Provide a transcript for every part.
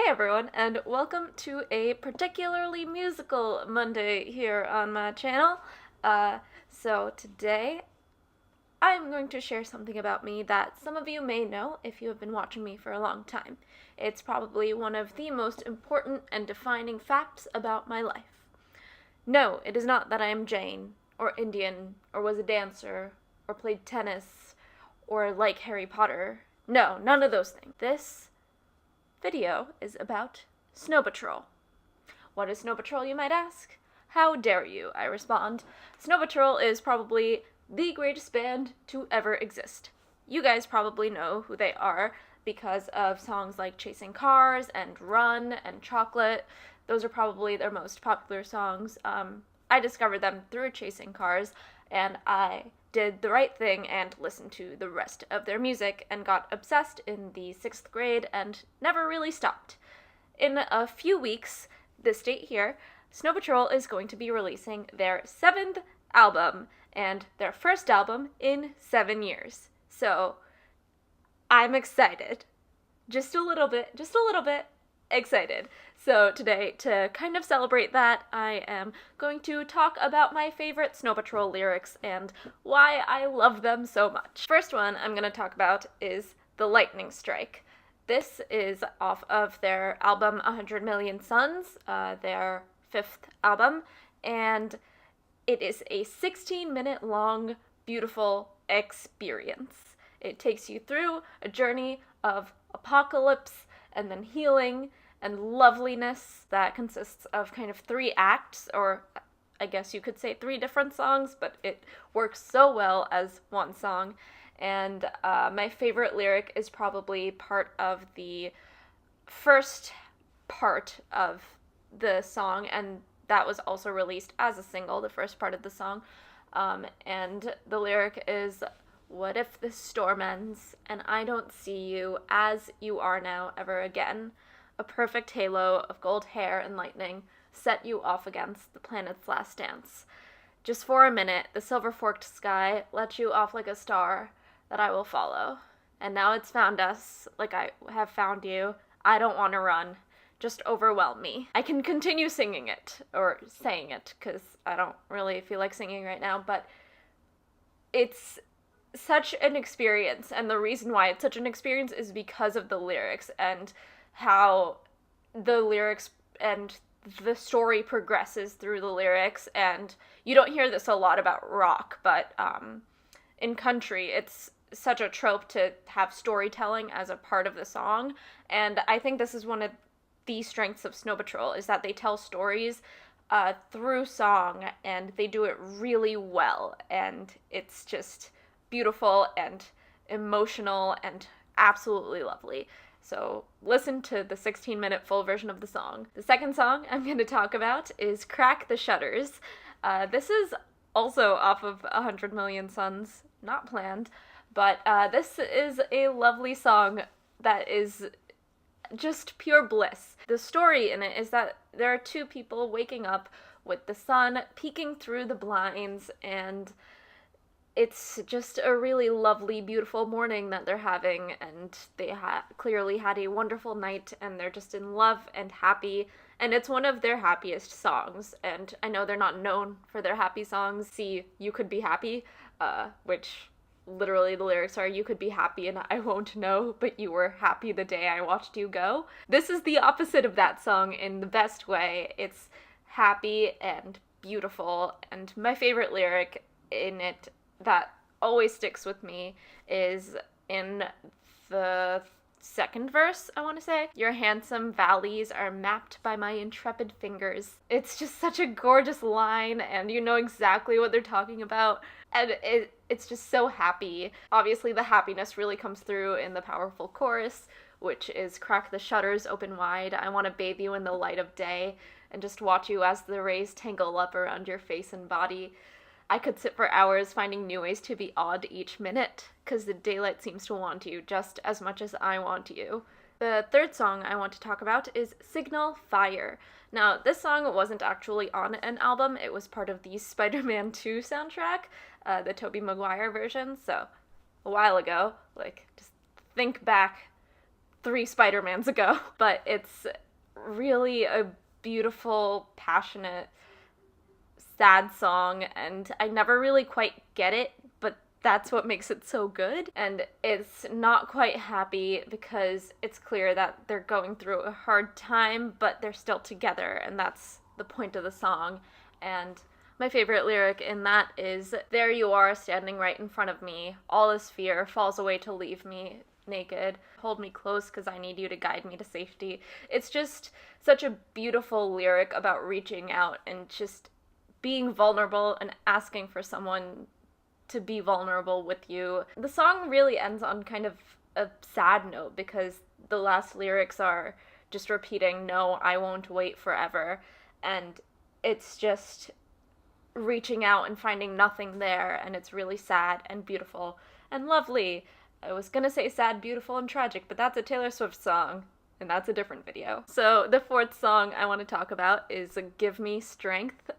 Hey everyone, and welcome to a particularly musical Monday here on my channel. So today I'm going to share something about me that some of you may know if you have been watching me for a long time. It's probably one of the most important and defining facts about my life. No, it is not that I am Jane, or Indian, or was a dancer, or played tennis, or like Harry Potter. No, none of those things. This video is about Snow Patrol. What is Snow Patrol, you might ask? How dare you, I respond. Snow Patrol is probably the greatest band to ever exist. You guys probably know who they are because of songs like Chasing Cars and Run and Chocolate. Those are probably their most popular songs. I discovered them through Chasing Cars, and I did the right thing and listened to the rest of their music and got obsessed in the 6th grade and never really stopped. In a few weeks, this date here, Snow Patrol is going to be releasing their 7th album and their first album in 7 years. So I'm excited. Just a little bit excited. So today, to kind of celebrate that, I am going to talk about my favorite Snow Patrol lyrics and why I love them so much. First one I'm going to talk about is The Lightning Strike. This is off of their album 100 Million Suns, their 5th album, and it is a 16-minute long, beautiful experience. It takes you through a journey of apocalypse and then healing and loveliness that consists of kind of 3 acts, or I guess you could say 3 different songs, but it works so well as one song. And my favorite lyric is probably part of the first part of the song, and that was also released as a single, the first part of the song. And the lyric is, "What if the storm ends and I don't see you as you are now ever again? A perfect halo of gold hair and lightning set you off against the planet's last dance. Just for a minute, the silver-forked sky let you off like a star that I will follow. And now it's found us, like I have found you. I don't want to run. Just overwhelm me." I can continue singing it, or saying it, because I don't really feel like singing right now, but it's such an experience, and the reason why it's such an experience is because of the lyrics and how the lyrics and the story progresses through the lyrics. And you don't hear this a lot about rock, but in country it's such a trope to have storytelling as a part of the song, and I think this is one of the strengths of Snow Patrol, is that they tell stories through song, and they do it really well, and it's just beautiful and emotional and absolutely lovely. So listen to the 16-minute full version of the song. The second song I'm going to talk about is Crack the Shutters. This is also off of 100 Million Suns, not planned, but this is a lovely song that is just pure bliss. The story in it is that there are 2 people waking up with the sun peeking through the blinds, and it's just a really lovely, beautiful morning that they're having, and they clearly had a wonderful night, and they're just in love and happy, and it's one of their happiest songs. And I know they're not known for their happy songs. See, You Could Be Happy, which literally the lyrics are, "You could be happy and I won't know, but you were happy the day I watched you go." This is the opposite of that song in the best way. It's happy and beautiful, and my favorite lyric in it that always sticks with me is in the second verse, I want to say. "Your handsome valleys are mapped by my intrepid fingers." It's just such a gorgeous line, and you know exactly what they're talking about, and it's just so happy. Obviously, the happiness really comes through in the powerful chorus, which is, "Crack the shutters open wide, I want to bathe you in the light of day, and just watch you as the rays tangle up around your face and body. I could sit for hours finding new ways to be odd each minute, 'cause the daylight seems to want you just as much as I want you." The third song I want to talk about is Signal Fire. Now, this song wasn't actually on an album. It was part of the Spider-Man 2 soundtrack, the Tobey Maguire version, so a while ago. Like, just think back 3 Spider-Mans ago. But it's really a beautiful, passionate, sad song, and I never really quite get it, but that's what makes it so good. And it's not quite happy because it's clear that they're going through a hard time, but they're still together, and that's the point of the song. And my favorite lyric in that is, "There you are, standing right in front of me. All is fear falls away to leave me naked. Hold me close because I need you to guide me to safety." It's just such a beautiful lyric about reaching out and just being vulnerable and asking for someone to be vulnerable with you. The song really ends on kind of a sad note because the last lyrics are just repeating, "No, I won't wait forever." And it's just reaching out and finding nothing there, and it's really sad and beautiful and lovely. I was gonna say sad, beautiful, and tragic, but that's a Taylor Swift song, and that's a different video. So the fourth song I want to talk about is "Give Me Strength."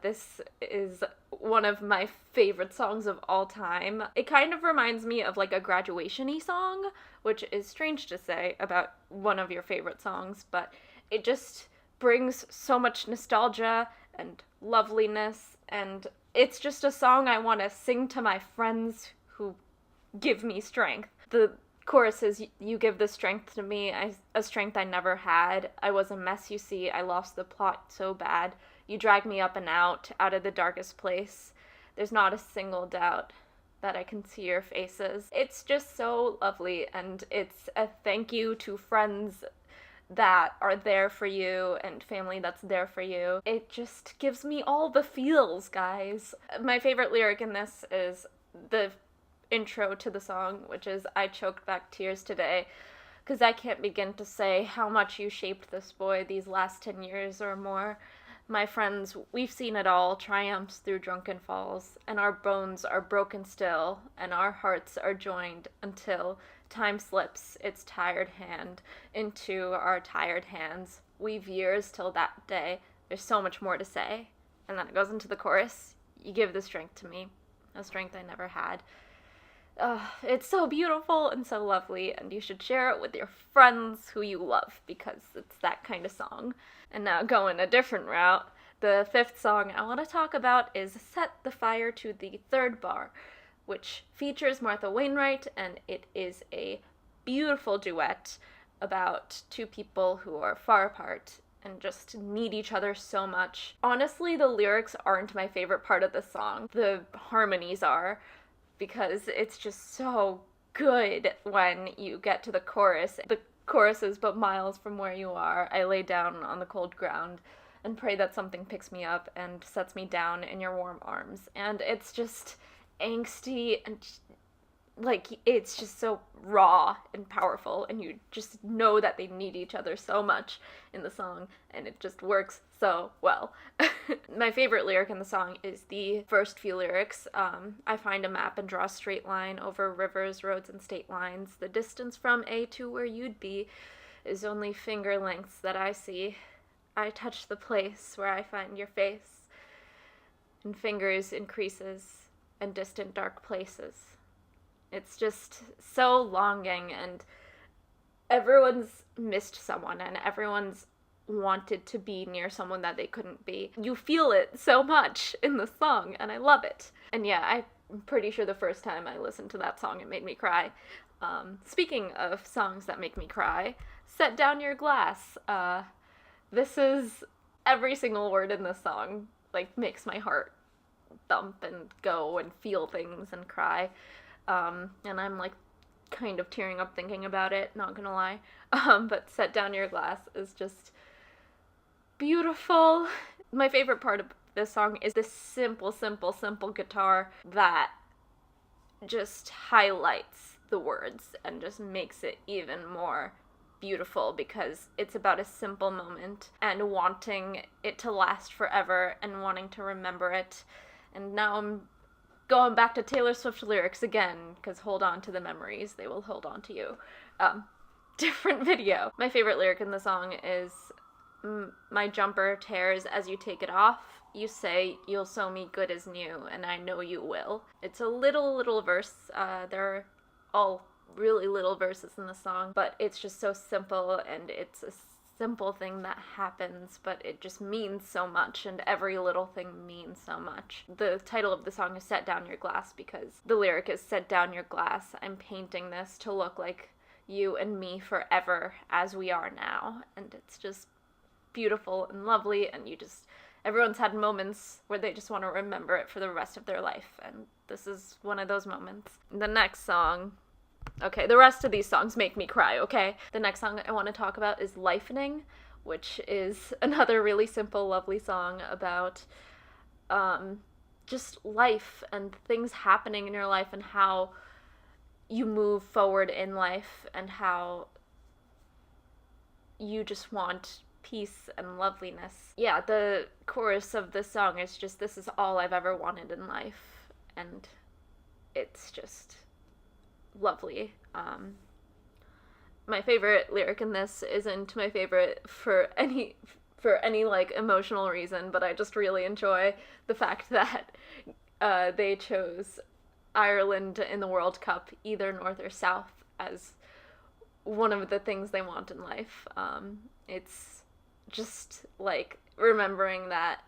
This is one of my favorite songs of all time. It kind of reminds me of like a graduation-y song, which is strange to say about one of your favorite songs, but it just brings so much nostalgia and loveliness, and it's just a song I want to sing to my friends who give me strength. The chorus is, "You give the strength to me, a strength I never had. I was a mess, you see, I lost the plot so bad. You drag me up and out of the darkest place. There's not a single doubt that I can see your faces." It's just so lovely, and it's a thank you to friends that are there for you and family that's there for you. It just gives me all the feels, guys. My favorite lyric in this is the intro to the song, which is, "I choked back tears today, 'cause I can't begin to say how much you shaped this boy these last 10 years or more. My friends, we've seen it all, triumphs through drunken falls, and our bones are broken still, and our hearts are joined until time slips its tired hand into our tired hands. We've years till that day, there's so much more to say." And then it goes into the chorus, "You give the strength to me, a strength I never had." It's so beautiful and so lovely, and you should share it with your friends who you love, because it's that kind of song. And now going a different route, the fifth song I want to talk about is "Set the Fire to the Third Bar," which features Martha Wainwright, and it is a beautiful duet about two people who are far apart and just need each other so much. Honestly, the lyrics aren't my favorite part of the song. The harmonies are, because it's just so good when you get to the chorus. The chorus is, "But miles from where you are, I lay down on the cold ground and pray that something picks me up and sets me down in your warm arms." And it's just angsty and like, it's just so raw and powerful, and you just know that they need each other so much in the song, and it just works so well. My favorite lyric in the song is the first few lyrics. "I find a map and draw a straight line over rivers, roads, and state lines. The distance from A to where you'd be is only finger lengths that I see. I touch the place where I find your face, and fingers increases and distant dark places." It's just so longing, and everyone's missed someone, and everyone's wanted to be near someone that they couldn't be. You feel it so much in the song, and I love it. And yeah, I'm pretty sure the first time I listened to that song, it made me cry. Speaking of songs that make me cry, "Set Down Your Glass." This is, every single word in this song, like, makes my heart thump and go and feel things and cry. And I'm like kind of tearing up thinking about it, not gonna lie. But "Set Down Your Glass" is just beautiful. My favorite part of this song is this simple guitar that just highlights the words and just makes it even more beautiful, because it's about a simple moment and wanting it to last forever and wanting to remember it. And now I'm going back to Taylor Swift lyrics again, because hold on to the memories, they will hold on to you. Different video. My favorite lyric in the song is, "My jumper tears as you take it off. You say you'll sew me good as new, and I know you will." It's a little verse. They're all really little verses in the song, but it's just so simple, and it's a simple thing that happens, but it just means so much, and every little thing means so much. The title of the song is Set Down Your Glass because the lyric is, set down your glass, I'm painting this to look like you and me forever as we are now. And it's just beautiful and lovely, and everyone's had moments where they just want to remember it for the rest of their life, and this is one of those moments. The next song, okay, the rest of these songs make me cry, okay? The next song I want to talk about is Lifening, which is another really simple, lovely song about just life and things happening in your life and how you move forward in life and how you just want peace and loveliness. Yeah, the chorus of this song is just, this is all I've ever wanted in life, and it's just lovely. My favorite lyric in this isn't my favorite for any like emotional reason, but I just really enjoy the fact that they chose Ireland in the World Cup, either North or South, as one of the things they want in life. It's just like remembering that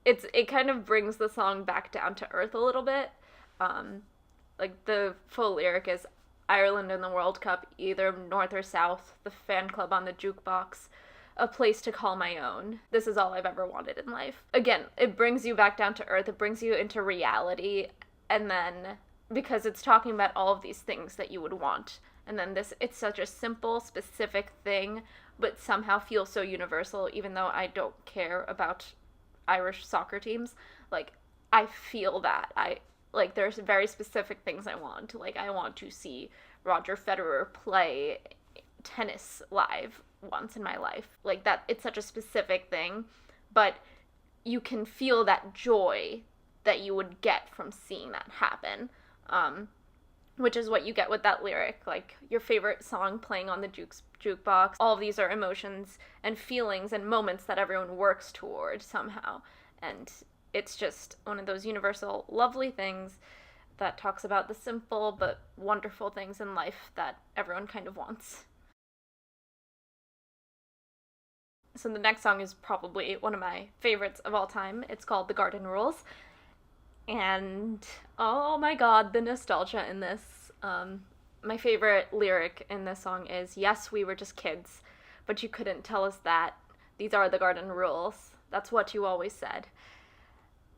it kind of brings the song back down to earth a little bit. Like the full lyric is, Ireland in the World Cup, either North or South, the fan club on the jukebox, a place to call my own. This is all I've ever wanted in life. Again, it brings you back down to earth, it brings you into reality, and then, because it's talking about all of these things that you would want, and then it's such a simple, specific thing, but somehow feels so universal, even though I don't care about Irish soccer teams. Like, I feel that. There's very specific things I want. Like, I want to see Roger Federer play tennis live once in my life. Like, that, it's such a specific thing, but you can feel that joy that you would get from seeing that happen. Which is what you get with that lyric, like your favorite song playing on the jukebox. All of these are emotions and feelings and moments that everyone works toward somehow. And it's just one of those universal, lovely things that talks about the simple but wonderful things in life that everyone kind of wants. So the next song is probably one of my favorites of all time. It's called The Garden Rules. And oh my god, the nostalgia in this. My favorite lyric in this song is, yes, we were just kids, but you couldn't tell us that. These are the garden rules. That's what you always said.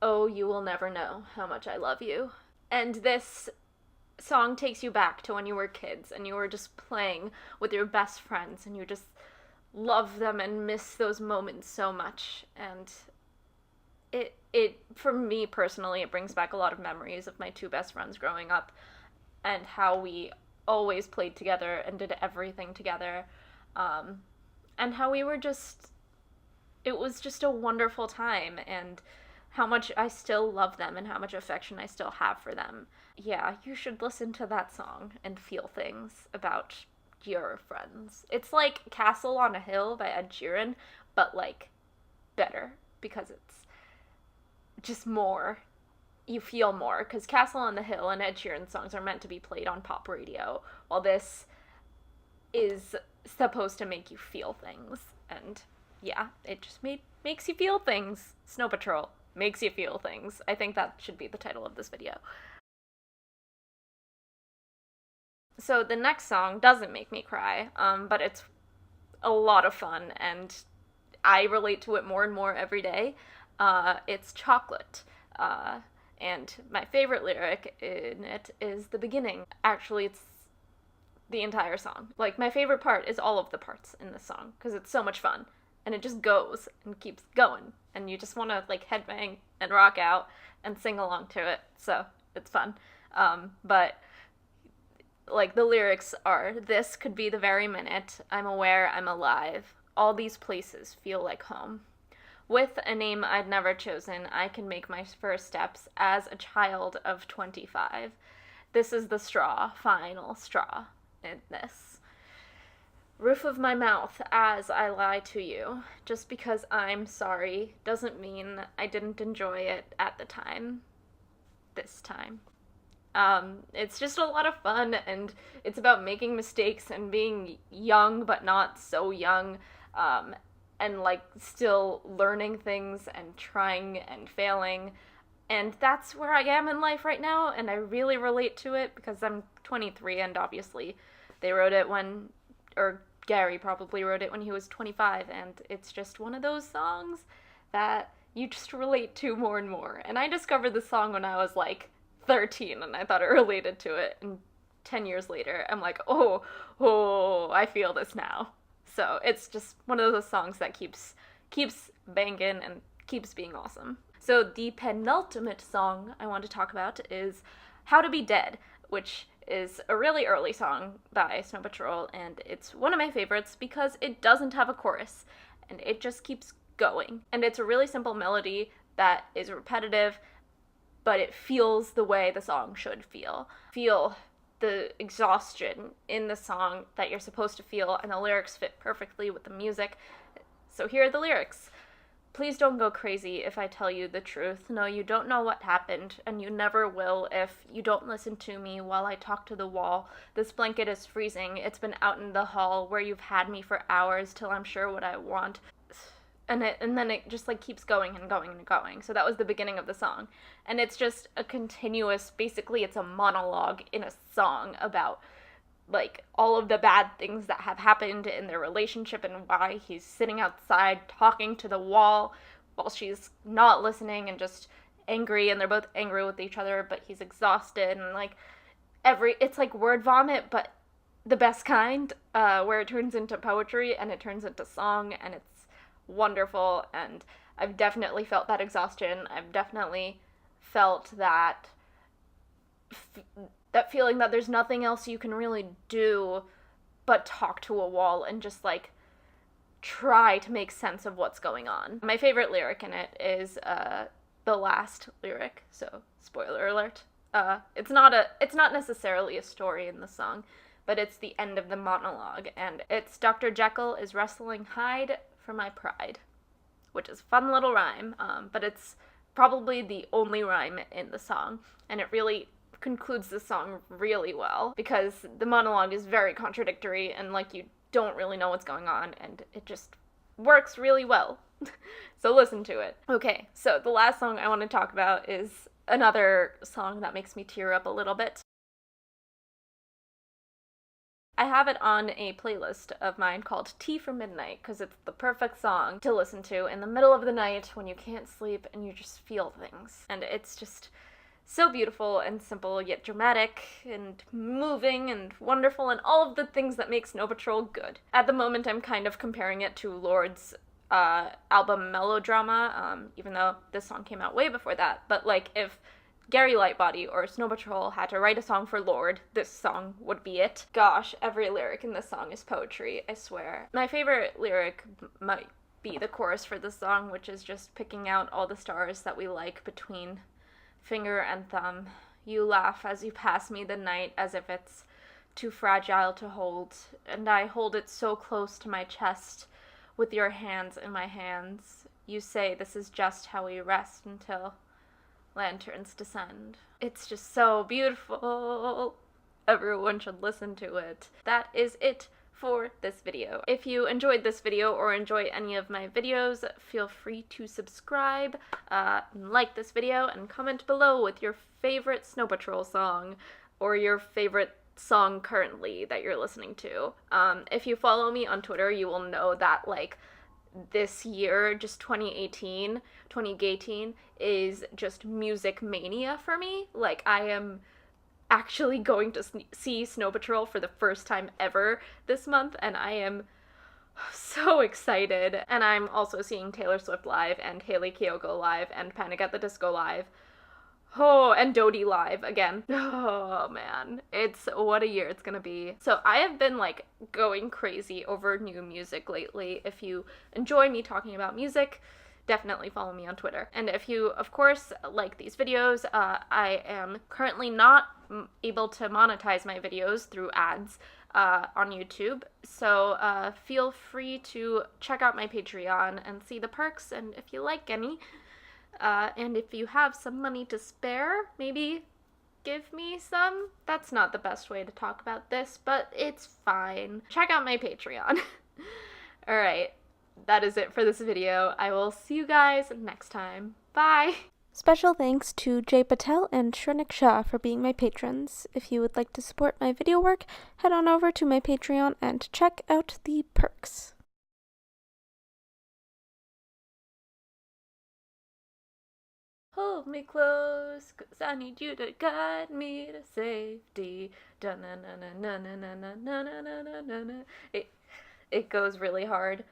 Oh, you will never know how much I love you. And this song takes you back to when you were kids and you were just playing with your best friends and you just love them and miss those moments so much. And it for me personally, it brings back a lot of memories of my two best friends growing up and how we always played together and did everything together, and how we were just, it was just a wonderful time, and how much I still love them and how much affection I still have for them. Yeah, you should listen to that song and feel things about your friends. It's like Castle on a Hill by Ed Sheeran, but like better, because it's just more, you feel more, because Castle on the Hill and Ed Sheeran songs are meant to be played on pop radio, while this is supposed to make you feel things. And yeah, it just makes you feel things. Snow Patrol makes you feel things. I think that should be the title of this video. So the next song doesn't make me cry, but it's a lot of fun, and I relate to it more and more every day. It's Chocolate. And my favorite lyric in it is the beginning. Actually, it's the entire song. Like, my favorite part is all of the parts in this song, because it's so much fun. And it just goes and keeps going. And you just want to, like, headbang and rock out and sing along to it. So, it's fun. But, like, the lyrics are, this could be the very minute I'm aware I'm alive. All these places feel like home. With a name I'd never chosen, I can make my first steps as a child of 25. This is the straw, final straw in this. Roof of my mouth as I lie to you. Just because I'm sorry doesn't mean I didn't enjoy it at the time. This time. It's just a lot of fun, and it's about making mistakes and being young but not so young, and like still learning things and trying and failing. And that's where I am in life right now, and I really relate to it because I'm 23, and obviously they wrote it when, or Gary probably wrote it when he was 25, and it's just one of those songs that you just relate to more and more. And I discovered this song when I was like 13, and I thought it related to it, and 10 years later, I'm like, oh, I feel this now. So it's just one of those songs that keeps banging and keeps being awesome. So the penultimate song I want to talk about is How to Be Dead, which is a really early song by Snow Patrol, and it's one of my favorites because it doesn't have a chorus, and it just keeps going. And it's a really simple melody that is repetitive, but it feels the way the song should feel. Feel the exhaustion in the song that you're supposed to feel, and the lyrics fit perfectly with the music. So here are the lyrics. Please don't go crazy if I tell you the truth. No, you don't know what happened, and you never will if you don't listen to me while I talk to the wall. This blanket is freezing. It's been out in the hall where you've had me for hours till I'm sure what I want. And then it just like keeps going and going and going. So that was the beginning of the song. And it's just a continuous, basically it's a monologue in a song about like all of the bad things that have happened in their relationship and why he's sitting outside talking to the wall while she's not listening and just angry, and they're both angry with each other, but he's exhausted, and like it's like word vomit, but the best kind, where it turns into poetry and it turns into song, and it's wonderful. And I've definitely felt that exhaustion. I've definitely felt that feeling that there's nothing else you can really do but talk to a wall and just like try to make sense of what's going on. My favorite lyric in it is the last lyric, so spoiler alert. It's not necessarily a story in the song, but it's the end of the monologue, and it's Dr. Jekyll is wrestling Hyde for my pride, which is a fun little rhyme, but it's probably the only rhyme in the song, and it really concludes the song really well because the monologue is very contradictory and like you don't really know what's going on, and it just works really well. So listen to it. Okay, so the last song I want to talk about is another song that makes me tear up a little bit. I have it on a playlist of mine called Tea for Midnight because it's the perfect song to listen to in the middle of the night when you can't sleep and you just feel things. And it's just so beautiful and simple, yet dramatic and moving and wonderful, and all of the things that make Snow Patrol good. At the moment, I'm kind of comparing it to Lorde's album Melodrama, even though this song came out way before that. But like, if Gary Lightbody or Snow Patrol had to write a song for Lorde, this song would be it. Gosh, every lyric in this song is poetry, I swear. My favorite lyric might be the chorus for this song, which is just picking out all the stars that we like between finger and thumb. You laugh as you pass me the night as if it's too fragile to hold, and I hold it so close to my chest with your hands in my hands. You say this is just how we rest until lanterns descend. It's just so beautiful. Everyone should listen to it. That is it for this video. If you enjoyed this video or enjoy any of my videos, feel free to subscribe, like this video, and comment below with your favorite Snow Patrol song or your favorite song currently that you're listening to. If you follow me on Twitter, you will know that like this year, just 2018 is just music mania for me. Like, I am actually going to see Snow Patrol for the first time ever this month, and I am so excited. And I'm also seeing Taylor Swift live, and Hayley Kiyoko live, and Panic at the Disco live. Oh, and Dodie live again. Oh man, what a year it's gonna be. So I have been like going crazy over new music lately. If you enjoy me talking about music, definitely follow me on Twitter. And if you, of course, like these videos, I am currently not able to monetize my videos through ads on YouTube. So feel free to check out my Patreon and see the perks, and if you like any. And if you have some money to spare, maybe give me some. That's not the best way to talk about this, but it's fine. Check out my Patreon. Alright, that is it for this video. I will see you guys next time. Bye! Special thanks to Jay Patel and Shrenik Shah for being my patrons. If you would like to support my video work, head on over to my Patreon and check out the perks. Hold me close, 'cause I need you to guide me to safety. Da-na-na-na-na-na-na-na-na-na-na-na. It goes really hard.